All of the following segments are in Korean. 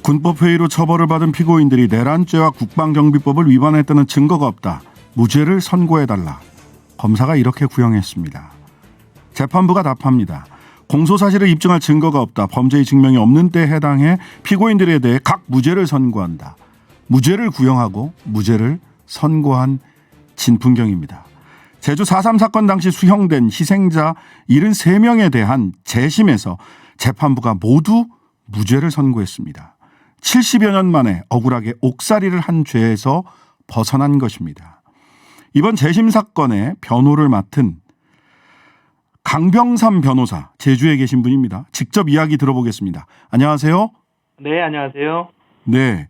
군법회의로 처벌을 받은 피고인들이 내란죄와 국방경비법을 위반했다는 증거가 없다. 무죄를 선고해달라. 검사가 이렇게 구형했습니다. 재판부가 답합니다. 공소사실을 입증할 증거가 없다. 범죄의 증명이 없는 때에 해당해 피고인들에 대해 각 무죄를 선고한다. 무죄를 구형하고 무죄를 선고한 진풍경입니다. 제주 4.3 사건 당시 수형된 희생자 73명에 대한 재심에서 재판부가 모두 무죄를 선고했습니다. 70여 년 만에 억울하게 옥살이를 한 죄에서 벗어난 것입니다. 이번 재심 사건의 변호를 맡은 강병삼 변호사, 제주에 계신 분입니다. 직접 이야기 들어보겠습니다. 안녕하세요. 네, 안녕하세요. 네,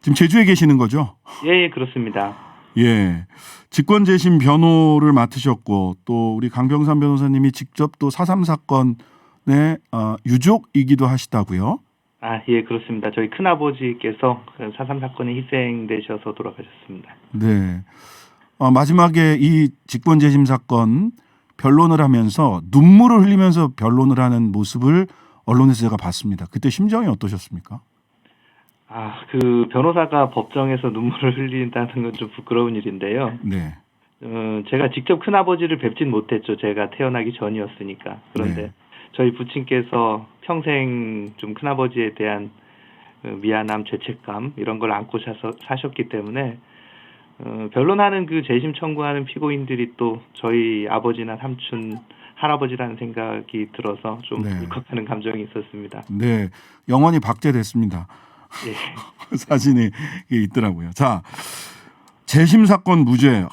지금 제주에 계시는 거죠? 예, 그렇습니다. 예, 직권재심 변호를 맡으셨고 또 우리 강병삼 변호사님이 직접 또 4.3 사건의 유족이기도 하시다고요? 아, 예, 그렇습니다. 저희 큰아버지께서 4.3 사건에 희생되셔서 돌아가셨습니다. 네. 마지막에 이 직권재심 사건 변론을 하면서 눈물을 흘리면서 변론을 하는 모습을 언론에서 제가 봤습니다. 그때 심정이 어떠셨습니까? 아, 그 변호사가 법정에서 눈물을 흘린다는 건 좀 부끄러운 일인데요. 네. 제가 직접 큰아버지를 뵙진 못했죠. 제가 태어나기 전이었으니까. 그런데 네. 저희 부친께서 평생 좀 큰아버지에 대한 미안함, 죄책감 이런 걸 안고 사셨기 때문에 변론하는 그 재심 청구하는 피고인들이 또 저희 아버지나 삼촌, 할아버지라는 생각이 들어서 좀 네. 울컥하는 감정이 있었습니다. 네. 영원히 박제됐습니다. 예. 사진이 있더라고요. 자, 재심 사건 무죄.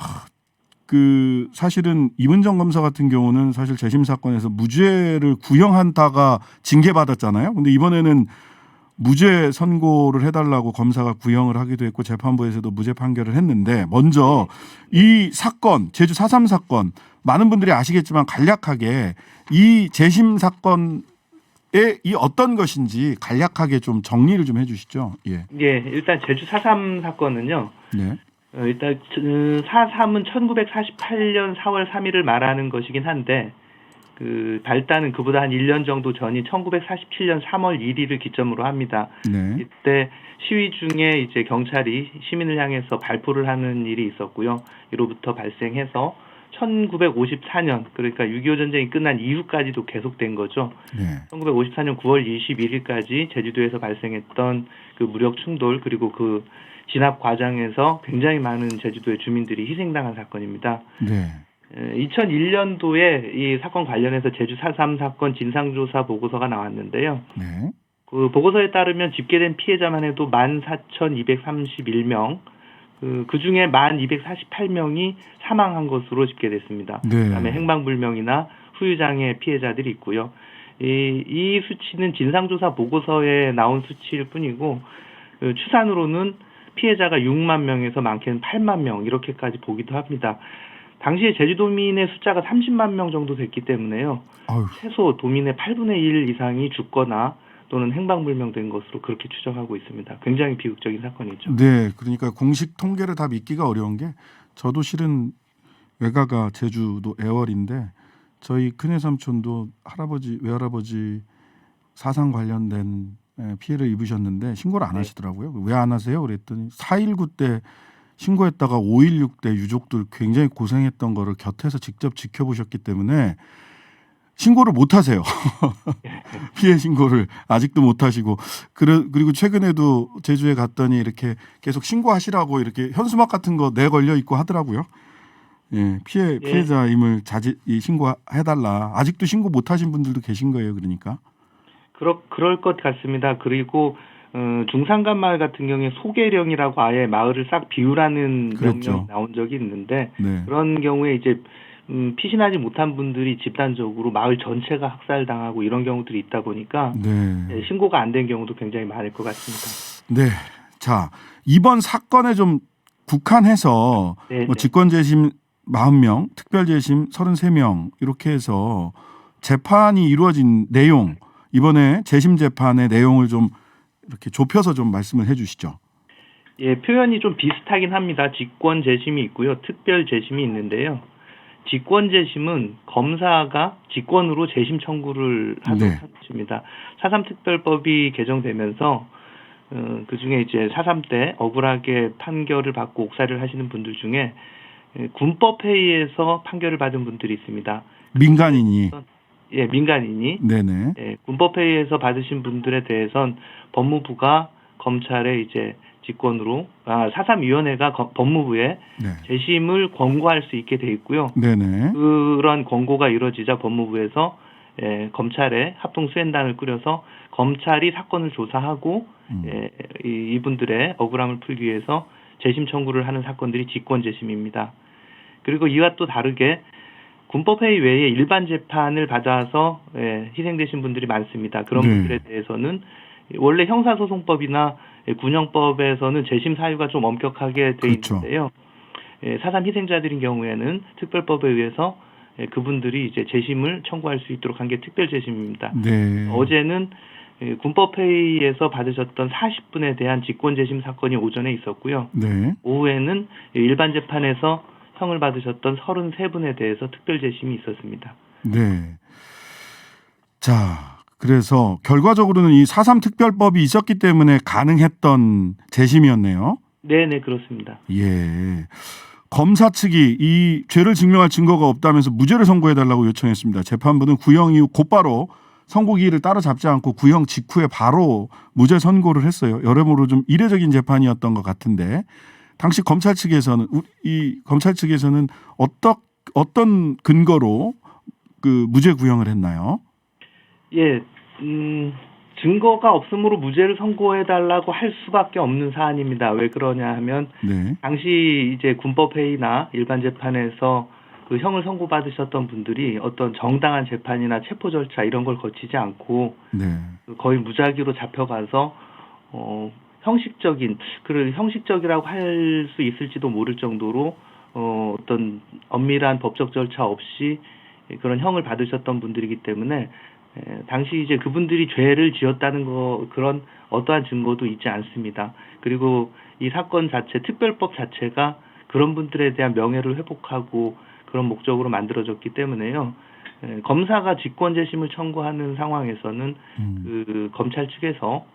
그 사실은 이문정 검사 같은 경우는 사실 재심 사건에서 무죄를 구형한다가 징계받았잖아요. 근데 이번에는 무죄 선고를 해달라고 검사가 구형을 하기도 했고 재판부에서도 무죄 판결을 했는데 먼저 이 사건 제주 4.3 사건 많은 분들이 아시겠지만 간략하게 이 재심 사건의 이 어떤 것인지 간략하게 좀 정리를 좀 해주시죠. 예. 예, 일단 제주 4.3 사건은요. 네. 일단 4.3은 1948년 4월 3일을 말하는 것이긴 한데 그 발단은 그보다 한 1년 정도 전인 1947년 3월 1일을 기점으로 합니다. 네. 이때 시위 중에 이제 경찰이 시민을 향해서 발포를 하는 일이 있었고요. 이로부터 발생해서 1954년 그러니까 6.25 전쟁이 끝난 이후까지도 계속된 거죠. 네. 1954년 9월 21일까지 제주도에서 발생했던 그 무력 충돌 그리고 그 진압 과정에서 굉장히 많은 제주도의 주민들이 희생당한 사건입니다. 네. 2001년도에 이 사건 관련해서 제주 4.3 사건 진상조사 보고서가 나왔는데요. 네. 그 보고서에 따르면 집계된 피해자만 해도 14,231명, 그 중에 1,248명이 사망한 것으로 집계됐습니다. 네. 그다음에 행방불명이나 후유장애 피해자들이 있고요. 이 수치는 진상조사 보고서에 나온 수치일 뿐이고 추산으로는 피해자가 6만 명에서 많게는 8만 명 이렇게까지 보기도 합니다. 당시에 제주도민의 숫자가 30만 명 정도 됐기 때문에요. 아유. 최소 도민의 8분의 1 이상이 죽거나 또는 행방불명된 것으로 그렇게 추정하고 있습니다. 굉장히 비극적인 사건이죠. 네, 그러니까 공식 통계를 다 믿기가 어려운 게 저도 실은 외가가 제주도 애월인데 저희 큰애 삼촌도 할아버지 외할아버지 사상 관련된 피해를 입으셨는데 신고를 안 네. 하시더라고요. 왜 안 하세요? 그랬더니 4.19 때 신고했다가 5.16 때 유족들 굉장히 고생했던 거를 곁에서 직접 지켜보셨기 때문에 신고를 못 하세요. 피해 신고를 아직도 못 하시고 그리고 최근에도 제주에 갔더니 이렇게 계속 신고하시라고 이렇게 현수막 같은 거 내 걸려 있고 하더라고요. 예, 피해자임을 신고해달라. 아직도 신고 못 하신 분들도 계신 거예요. 그러니까. 그럴 것 같습니다. 그리고 중산간 마을 같은 경우에 소계령이라고 아예 마을을 싹 비우라는 그랬죠. 명령이 나온 적이 있는데 네. 그런 경우에 이제 피신하지 못한 분들이 집단적으로 마을 전체가 학살당하고 이런 경우들이 있다 보니까 네. 신고가 안 된 경우도 굉장히 많을 것 같습니다. 네. 자, 이번 사건에 좀 국한해서 네, 뭐 네. 직권재심 40명, 특별재심 33명 이렇게 해서 재판이 이루어진 내용 이번에 재심 재판의 내용을 좀 이렇게 좁혀서 좀 말씀을 해주시죠. 예, 표현이 좀 비슷하긴 합니다. 직권 재심이 있고요. 특별 재심이 있는데요. 직권 재심은 검사가 직권으로 재심 청구를 하도록 네. 하십니다. 4.3 특별법이 개정되면서 그중에 이제 4.3 때 억울하게 판결을 받고 옥살이를 하시는 분들 중에 군법회의에서 판결을 받은 분들이 있습니다. 민간인이. 예, 민간인이. 네네. 예, 군법회의에서 받으신 분들에 대해선 법무부가 검찰에 이제 직권으로 4.3위원회가 법무부에 네. 재심을 권고할 수 있게 돼 있고요. 네네. 그런 권고가 이루어지자 법무부에서 검찰에 합동 수행단을 꾸려서 검찰이 사건을 조사하고 이분들의 억울함을 풀기 위해서 재심 청구를 하는 사건들이 직권 재심입니다. 그리고 이와 또 다르게 군법회의 외에 일반 재판을 받아서 희생되신 분들이 많습니다. 그런 네. 분들에 대해서는 원래 형사소송법이나 군형법에서는 재심 사유가 좀 엄격하게 돼 그렇죠. 있는데요. 4.3 희생자들인 경우에는 특별법에 의해서 그분들이 이제 재심을 청구할 수 있도록 한 게 특별재심입니다. 네. 어제는 군법회의에서 받으셨던 40분에 대한 직권재심 사건이 오전에 있었고요. 네. 오후에는 일반 재판에서 형을 받으셨던 33분에 대해서 특별재심이 있었습니다. 네. 자, 그래서 결과적으로는 이 4.3 특별법이 있었기 때문에 가능했던 재심이었네요. 네네, 그렇습니다. 예. 검사 측이 이 죄를 증명할 증거가 없다면서 무죄를 선고해달라고 요청했습니다. 재판부는 구형 이후 곧바로 선고기일을 따로잡지 않고 구형 직후에 바로 무죄 선고를 했어요. 여러모로 좀 이례적인 재판이었던 것 같은데 당시 검찰 측에서는 어떤 근거로 그 무죄 구형을 했나요? 예, 증거가 없으므로 무죄를 선고해달라고 할 수밖에 없는 사안입니다. 왜 그러냐 하면 네. 당시 이제 군법회의나 일반 재판에서 그 형을 선고받으셨던 분들이 어떤 정당한 재판이나 체포 절차 이런 걸 거치지 않고 네. 거의 무작위로 잡혀가서 형식적이라고 할 수 있을지도 모를 정도로 어떤 엄밀한 법적 절차 없이 그런 형을 받으셨던 분들이기 때문에 당시 이제 그분들이 죄를 지었다는 그런 어떠한 증거도 있지 않습니다. 그리고 이 사건 자체, 특별법 자체가 그런 분들에 대한 명예를 회복하고 그런 목적으로 만들어졌기 때문에요. 검사가 직권재심을 청구하는 상황에서는 그 검찰 측에서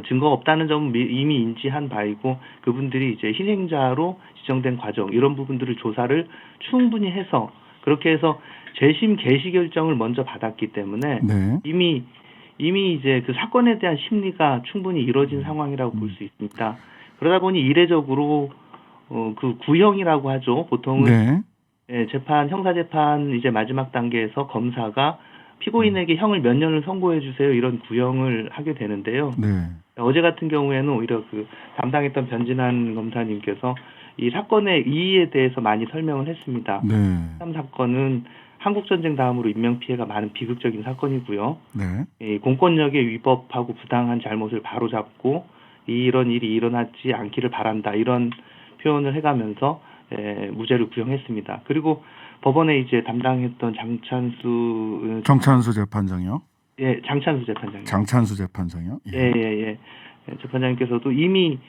증거가 없다는 점은 이미 인지한 바이고 그분들이 이제 희생자로 지정된 과정 이런 부분들을 조사를 충분히 해서 그렇게 해서 재심 개시 결정을 먼저 받았기 때문에 네. 이미 이제 그 사건에 대한 심리가 충분히 이루어진 상황이라고 볼 수 있습니다. 그러다 보니 이례적으로 그 구형이라고 하죠. 보통은 네. 형사 재판 이제 마지막 단계에서 검사가 피고인에게 형을 몇 년을 선고해 주세요 이런 구형을 하게 되는데요. 네. 어제 같은 경우에는 오히려 그 담당했던 변진환 검사님께서 이 사건의 이의에 대해서 많이 설명을 했습니다. 네. 3 사건은 한국전쟁 다음으로 인명피해가 많은 비극적인 사건이고요. 네. 공권력의 위법하고 부당한 잘못을 바로잡고 이런 일이 일어나지 않기를 바란다. 이런 표현을 해가면서 무죄를 구형했습니다. 그리고 법원에 이제 담당했던 정찬수 재판장이요? 예, 장찬수 재판장님. 장찬수 재판장이요? 예. 재판장님께서도 이미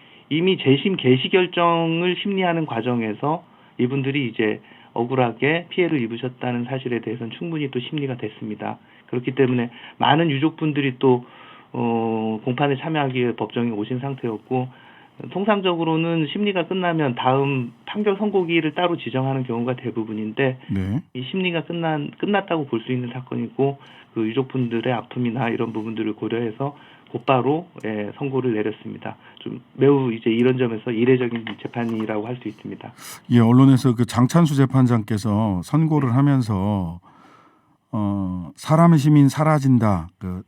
재심 개시 결정을 심리하는 과정에서 이분들이 이제 억울하게 피해를 입으셨다는 사실에 대해서는 충분히 또 심리가 됐습니다. 그렇기 때문에 많은 유족분들이 또 공판에 참여하기 위해 법정에 오신 상태였고 통상적으로는 심리가 끝나면 다음 판결 선고기일을 따로 지정하는 경우가 대부분인데 네. 이 심리가 끝났다고 볼 수 있는 사건이고 그 유족분들의 아픔이나 이런 부분들을 고려해서 곧바로 선고를 내렸습니다. 좀 매우 이제 이런 점에서 이례적인 재판이라고 할 수 있습니다. 예, 언론에서 그 장찬수 재판장께서 선고를 하면서 사람의 힘인 사라진다. 그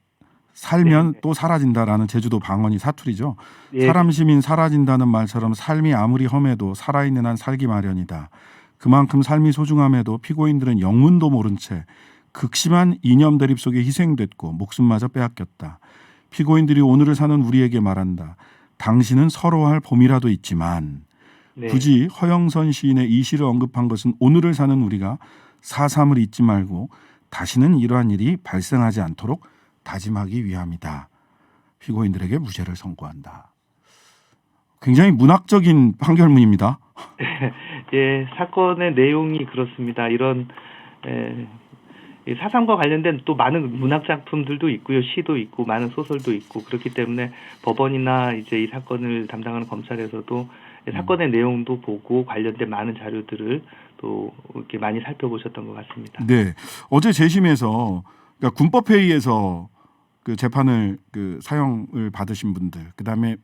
살면 또 사라진다라는 제주도 방언이 사투리죠. 예. 사람 시민 사라진다는 말처럼 삶이 아무리 험해도 살아있는 한 살기 마련이다. 그만큼 삶이 소중함에도 피고인들은 영문도 모른 채 극심한 이념 대립 속에 희생됐고 목숨마저 빼앗겼다. 피고인들이 오늘을 사는 우리에게 말한다. 당신은 서러워할 봄이라도 있지만 굳이 허영선 시인의 이 시를 언급한 것은 오늘을 사는 우리가 4.3을 잊지 말고 다시는 이러한 일이 발생하지 않도록 다짐하기 위함이다. 피고인들에게 무죄를 선고한다. 굉장히 문학적인 판결문입니다. 예, 사건의 내용이 그렇습니다. 이런 이 4.3과 관련된 또 많은 문학 작품들도 있고요, 시도 있고 많은 소설도 있고 그렇기 때문에 법원이나 이제 이 사건을 담당하는 검찰에서도 사건의 내용도 보고 관련된 많은 자료들을 또 이렇게 많이 살펴보셨던 것 같습니다. 네. 어제 재심에서 그러니까 군법회의에서 그 재판을 그 사형을 받으신 분들, 그다음에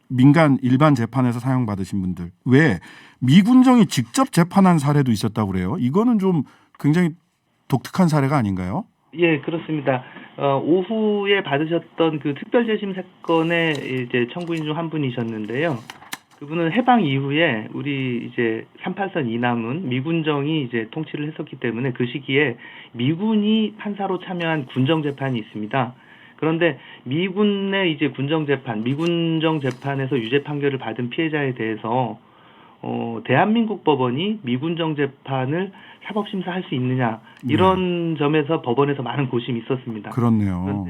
민간 일반 재판에서 사형 받으신 분들 외에 미군정이 직접 재판한 사례도 있었다고 그래요. 이거는 좀 굉장히 독특한 사례가 아닌가요? 예, 그렇습니다. 오후에 받으셨던 그 특별재심 사건의 이제 청구인 중 한 분이셨는데요. 그분은 해방 이후에 우리 이제 38선 이남은 미군정이 이제 통치를 했었기 때문에 그 시기에 미군이 판사로 참여한 군정 재판이 있습니다. 그런데 미군의 이제 군정 재판, 미군정 재판에서 유죄 판결을 받은 피해자에 대해서 대한민국 법원이 미군정 재판을 사법심사할 수 있느냐 이런 점에서 법원에서 많은 고심이 있었습니다. 그렇네요.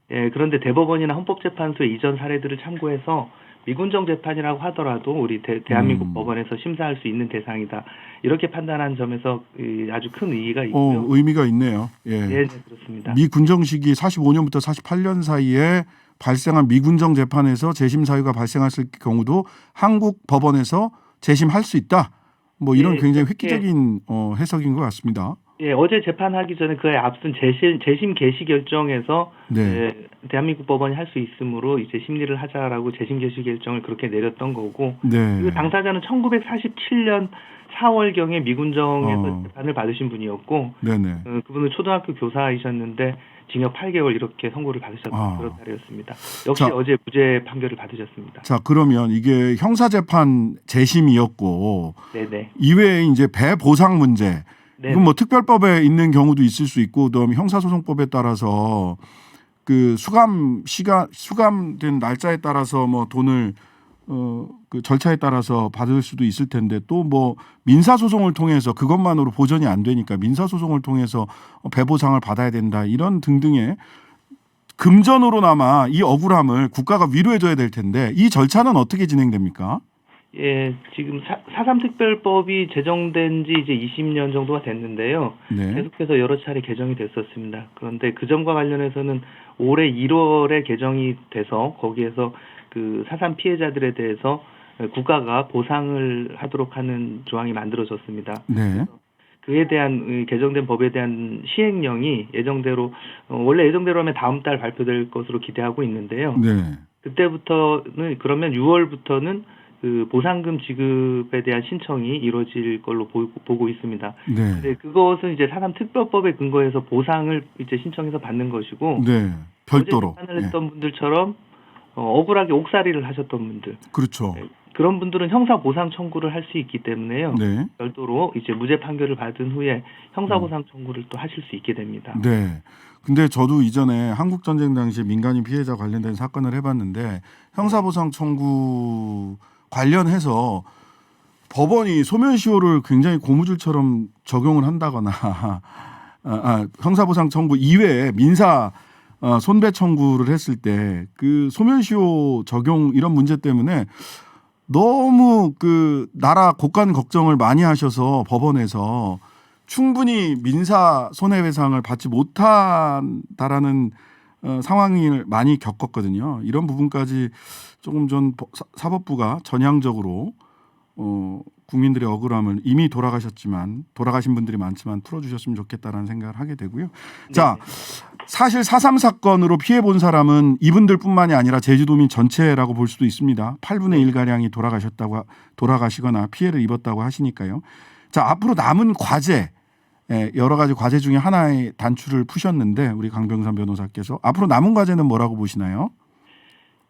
그런데 대법원이나 헌법재판소의 이전 사례들을 참고해서 미군정 재판이라고 하더라도 우리 대한민국 법원에서 심사할 수 있는 대상이다. 이렇게 판단한 점에서 아주 큰 의의가 있고요. 의미가 있네요. 예. 네, 그렇습니다. 미 군정 시기 45년부터 48년 사이에 발생한 미군정 재판에서 재심 사유가 발생했을 경우도 한국 법원에서 재심할 수 있다. 뭐 이런 굉장히 획기적인 해석인 것 같습니다. 예, 어제 재판하기 전에 그에 앞선 재심 개시 결정에서 대한민국 법원이 할 수 있으므로 이제 심리를 하자라고 재심 개시 결정을 그렇게 내렸던 거고, 그리고 당사자는 1947년 4월경에 미군정에서 재판을 받으신 분이었고, 그분은 초등학교 교사이셨는데 징역 8개월 이렇게 선고를 받으셨던 그런 사례였습니다. 역시 어제 무죄 판결을 받으셨습니다. 자, 그러면 이게 형사재판 재심이었고, 이외에 이제 배보상 문제. 이건 뭐 특별법에 있는 경우도 있을 수 있고, 그다음에 형사소송법에 따라서 그 수감된 날짜에 따라서 뭐 돈을 그 절차에 따라서 받을 수도 있을 텐데 또 뭐 민사소송을 통해서 그것만으로 보전이 안 되니까 민사소송을 통해서 배보상을 받아야 된다 이런 등등의 금전으로나마 이 억울함을 국가가 위로해줘야 될 텐데 이 절차는 어떻게 진행됩니까? 예, 지금 4.3 특별법이 제정된 지 이제 20년 정도가 됐는데요. 계속해서 여러 차례 개정이 됐었습니다. 그런데 그 점과 관련해서는 올해 1월에 개정이 돼서 거기에서 그 4.3 피해자들에 대해서 국가가 보상을 하도록 하는 조항이 만들어졌습니다. 그에 대한 개정된 법에 대한 시행령이 예정대로 원래 예정대로 하면 다음 달 발표될 것으로 기대하고 있는데요. 그때부터는 그러면 6월부터는 그 보상금 지급에 대한 신청이 이루어질 걸로 보고 있습니다. 근데 그것은 이제 4.3 특별법에 근거해서 보상을 이제 신청해서 받는 것이고, 별도로 어제 재판을 했던 분들처럼 억울하게 옥살이를 하셨던 분들, 그렇죠. 그런 분들은 형사 보상 청구를 할 수 있기 때문에요. 별도로 이제 무죄 판결을 받은 후에 형사 보상 청구를 또 하실 수 있게 됩니다. 근데 저도 이전에 한국 전쟁 당시 민간인 피해자 관련된 사건을 해봤는데 형사 보상 청구 관련해서 법원이 소멸시효를 굉장히 고무줄처럼 적용을 한다거나 형사보상 청구 이외에 민사 손배 청구를 했을 때 그 소멸시효 적용 이런 문제 때문에 너무 그 나라 국간 걱정을 많이 하셔서 법원에서 충분히 민사 손해배상을 받지 못한다라는 상황을 많이 겪었거든요. 이런 부분까지 조금 전 사법부가 전향적으로 국민들의 억울함을 이미 돌아가신 분들이 많지만 풀어주셨으면 좋겠다라는 생각을 하게 되고요. 자, 사실 4.3 사건으로 피해 본 사람은 이분들뿐만이 아니라 제주도민 전체라고 볼 수도 있습니다. 8분의 1가량이 돌아가시거나 피해를 입었다고 하시니까요. 자, 앞으로 남은 과제 여러 가지 과제 중에 하나의 단추를 푸셨는데 우리 강병삼 변호사께서 앞으로 남은 과제는 뭐라고 보시나요?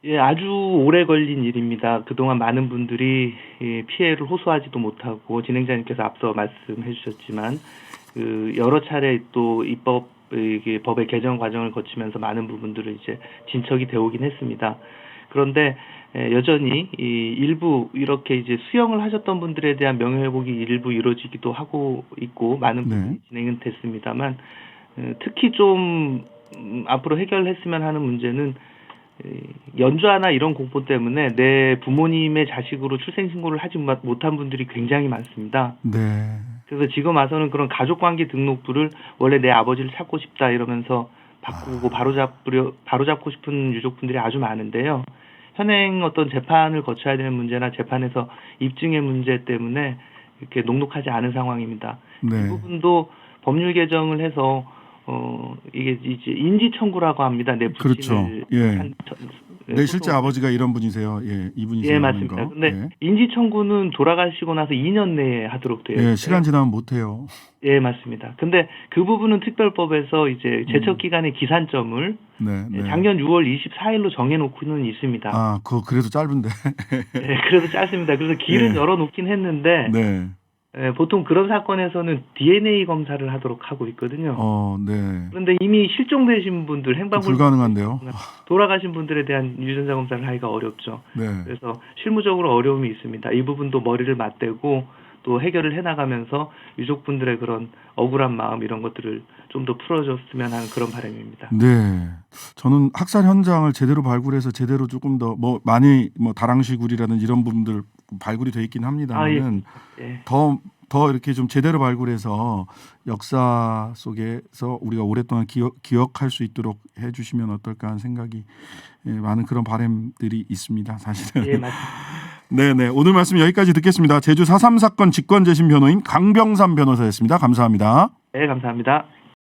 예, 아주 오래 걸린 일입니다. 그동안 많은 분들이 피해를 호소하지도 못하고 진행자님께서 앞서 말씀해 주셨지만 그 여러 차례 또 법의 개정 과정을 거치면서 많은 부분들을 이제 진척이 되어 오긴 했습니다. 그런데 여전히 일부 이렇게 이제 수용을 하셨던 분들에 대한 명예회복이 일부 이루어지기도 하고 있고 많은 부분이 진행은 됐습니다만 특히 좀 앞으로 해결했으면 하는 문제는 연좌나 이런 공포 때문에 내 부모님의 자식으로 출생신고를 하지 못한 분들이 굉장히 많습니다. 그래서 지금 와서는 그런 가족관계 등록부를 원래 내 아버지를 찾고 싶다 이러면서 바꾸고 바로잡고 싶은 유족분들이 아주 많은데요. 현행 어떤 재판을 거쳐야 되는 문제나 재판에서 입증의 문제 때문에 이렇게 녹록하지 않은 상황입니다. 네. 이 부분도 법률 개정을 해서 이게 이제 인지 청구라고 합니다. 내 그렇죠. 부친을 예. 내 실제 소송- 아버지가 이런 분이세요. 예, 이분이세요. 예, 하는 맞습니다. 거. 근데 예. 인지 청구는 돌아가시고 나서 2년 내에 하도록 되어 있어요. 예, 시간 지나면 못 해요. 예, 맞습니다. 근데 그 부분은 특별법에서 이제 제척 기간의 기산점을 네, 네. 작년 6월 24일로 정해놓고는 있습니다. 아, 그거 그래도 짧은데. 예, 그래도 짧습니다. 그래서 길은 예. 열어놓긴 했는데 네. 예, 보통 그런 사건에서는 DNA 검사를 하도록 하고 있거든요. 네. 그런데 이미 실종되신 분들, 불가능한데요. 돌아가신 분들에 대한 유전자 검사를 하기가 어렵죠. 네. 그래서 실무적으로 어려움이 있습니다. 이 부분도 머리를 맞대고 또 해결을 해나가면서 유족분들의 그런 억울한 마음 이런 것들을 좀 더 풀어줬으면 하는 그런 바람입니다. 네. 저는 학살 현장을 제대로 발굴해서 제대로 조금 더 많이 다랑시굴이라든지 이런 부분들 발굴이 돼 있긴 합니다만은 예. 더 이렇게 좀 제대로 발굴해서 역사 속에서 우리가 오랫동안 기억할 수 있도록 해주시면 어떨까 하는 생각이 많은 그런 바람들이 있습니다. 사실은. 예, 맞습니다. 네네. 오늘 말씀 여기까지 듣겠습니다. 제주 4.3 사건 직권재심 변호인 강병삼 변호사였습니다. 감사합니다. 네, 감사합니다.